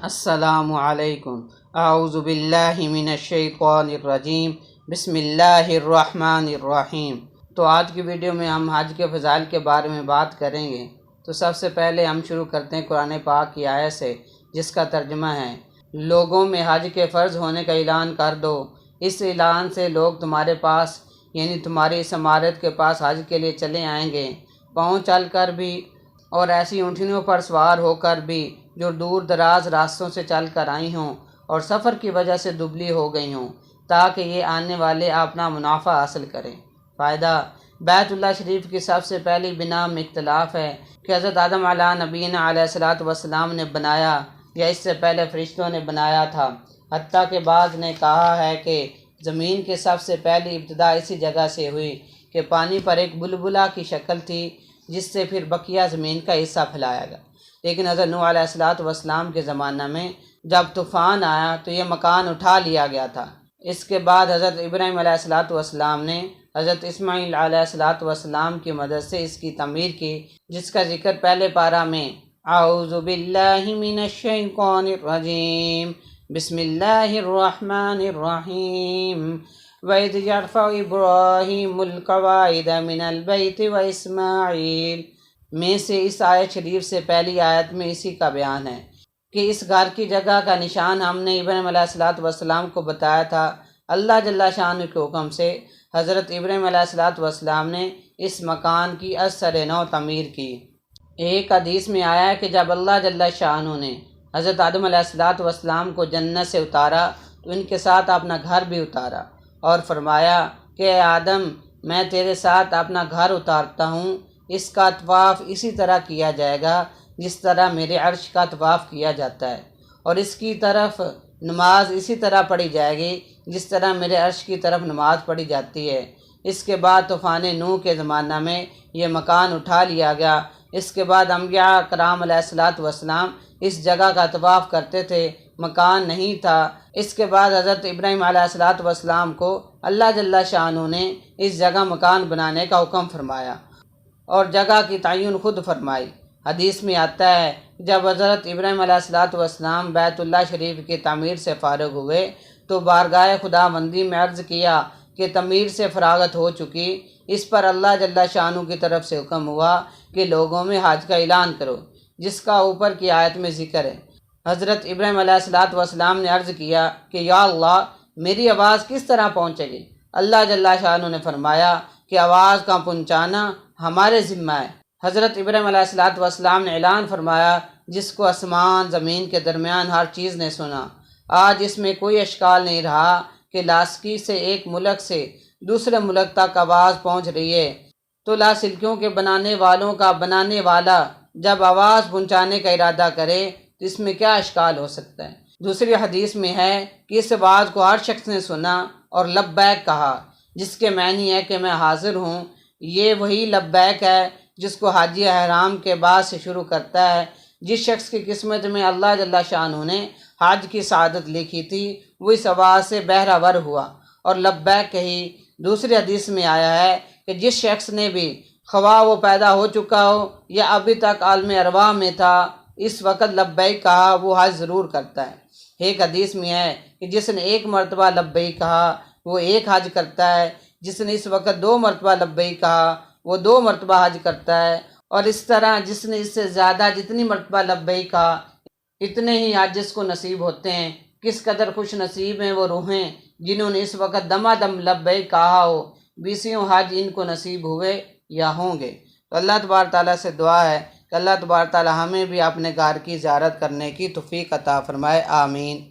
السلام علیکم۔ اعوذ باللہ من الشیطان الرجیم، بسم اللہ الرحمن الرحیم۔ تو آج کی ویڈیو میں ہم حج کے فضائل کے بارے میں بات کریں گے۔ تو سب سے پہلے ہم شروع کرتے ہیں قرآن پاک کی آیت سے، جس کا ترجمہ ہے: لوگوں میں حج کے فرض ہونے کا اعلان کر دو، اس اعلان سے لوگ تمہارے پاس یعنی تمہاری اس عمارت کے پاس حج کے لیے چلے آئیں گے، پاؤں چل کر بھی اور ایسی اونٹنیوں پر سوار ہو کر بھی جو دور دراز راستوں سے چل کر آئی ہوں اور سفر کی وجہ سے دبلی ہو گئی ہوں، تاکہ یہ آنے والے اپنا منافع حاصل کریں۔ فائدہ: بیت اللہ شریف کی سب سے پہلی بنا میں اختلاف ہے کہ حضرت آدم علیہ نبینا علیہ الصلوۃ والسلام نے بنایا یا اس سے پہلے فرشتوں نے بنایا تھا، حتیٰ کہ بعض نے کہا ہے کہ زمین کی سب سے پہلی ابتدا اسی جگہ سے ہوئی کہ پانی پر ایک بلبلہ کی شکل تھی، جس سے پھر بقیہ زمین کا حصہ پھیلایا گیا۔ لیکن حضرت نوح علیہ الصلوۃ والسلام کے زمانہ میں جب طوفان آیا تو یہ مکان اٹھا لیا گیا تھا۔ اس کے بعد حضرت ابراہیم علیہ الصلوۃ والسلام نے حضرت اسماعیل علیہ الصلوۃ والسلام کی مدد سے اس کی تعمیر کی، جس کا ذکر پہلے پارہ میں اعوذ باللہ من الشیطان الرجیم بسم اللہ الرحمن الرحیم وَإِذْ يَرْفَعُ إِبْرَاهِيمُ الْقَوَاعِدَ مِنَ الْبَيْتِ وَإِسْمَاعِيلُ میں سے اس آیت شریف سے پہلی آیت میں اسی کا بیان ہے کہ اس گھر کی جگہ کا نشان ہم نے ابراہیم علیہ الصلوۃ والسلام کو بتایا تھا۔ اللہ جل شانہ کے حکم سے حضرت ابراہیم علیہ الصلوۃ والسلام نے اس مکان کی از سر نو تعمیر کی۔ ایک حدیث میں آیا ہے کہ جب اللہ جل شانہ نے حضرت آدم علیہ الصلوۃ والسلام کو جنت سے اتارا تو ان کے ساتھ اپنا گھر بھی اتارا اور فرمایا کہ اے آدم، میں تیرے ساتھ اپنا گھر اتارتا ہوں، اس کا طواف اسی طرح کیا جائے گا جس طرح میرے عرش کا طواف کیا جاتا ہے، اور اس کی طرف نماز اسی طرح پڑھی جائے گی جس طرح میرے عرش کی طرف نماز پڑھی جاتی ہے۔ اس کے بعد طوفان نوح کے زمانہ میں یہ مکان اٹھا لیا گیا۔ اس کے بعد انبیاء کرام علیہ الصلوۃ والسلام اس جگہ کا طواف کرتے تھے، مکان نہیں تھا۔ اس کے بعد حضرت ابراہیم علیہ الصلوۃ والسلام کو اللہ جل شانہ نے اس جگہ مکان بنانے کا حکم فرمایا اور جگہ کی تعین خود فرمائی۔ حدیث میں آتا ہے جب حضرت ابراہیم علیہ الصلوۃ والسلام بیت اللہ شریف کی تعمیر سے فارغ ہوئے تو بارگاہ خداوندی میں عرض کیا کہ تعمیر سے فراغت ہو چکی۔ اس پر اللہ جل شانہ کی طرف سے حکم ہوا کہ لوگوں میں حج کا اعلان کرو، جس کا اوپر کی آیت میں ذکر ہے۔ حضرت ابراہیم علیہ الصلوۃ والسلام نے عرض کیا کہ یا اللہ، میری آواز کس طرح پہنچے گی؟ اللہ جل شانہ نے فرمایا کہ آواز کا پہنچانا ہمارے ذمہ ہے۔ حضرت ابراہیم علیہ الصلوۃ والسلام نے اعلان فرمایا، جس کو آسمان زمین کے درمیان ہر چیز نے سنا۔ آج اس میں کوئی اشکال نہیں رہا کہ لاسکی سے ایک ملک سے دوسرے ملک تک آواز پہنچ رہی ہے، تو لاسلکیوں کے بنانے والوں کا بنانے والا جب آواز پہنچانے کا ارادہ کرے تو اس میں کیا اشکال ہو سکتا ہے؟ دوسری حدیث میں ہے کہ اس آواز کو ہر شخص نے سنا اور لبیک کہا، جس کے معنی ہے کہ میں حاضر ہوں۔ یہ وہی لبیک ہے جس کو حاجی احرام کے بعد سے شروع کرتا ہے۔ جس شخص کی قسمت میں اللہ جل شانہ نے حج کی سعادت لکھی تھی، وہ اس آواز سے بہرہ ور ہوا اور لبیک کہی۔ دوسری حدیث میں آیا ہے کہ جس شخص نے بھی، خواہ وہ پیدا ہو چکا ہو یا ابھی تک عالم ارواح میں تھا، اس وقت لبیک کہا، وہ حج ضرور کرتا ہے۔ ایک حدیث میں ہے کہ جس نے ایک مرتبہ لبیک کہا وہ ایک حج کرتا ہے، جس نے اس وقت 2 مرتبہ لبیک کہا وہ 2 مرتبہ حج کرتا ہے، اور اس طرح جس نے اس سے زیادہ جتنی مرتبہ لبیک کہا اتنے ہی حج اس کو نصیب ہوتے ہیں۔ کس قدر خوش نصیب ہیں وہ روحیں جنہوں نے اس وقت دما دم لبیک کہا ہو، 20 حج ان کو نصیب ہوئے یا ہوں گے۔ تو اللہ تبارک تعالیٰ سے دعا ہے کہ اللہ تبارک تعالیٰ ہمیں بھی اپنے گھر کی زیارت کرنے کی توفیق عطا فرمائے، آمین۔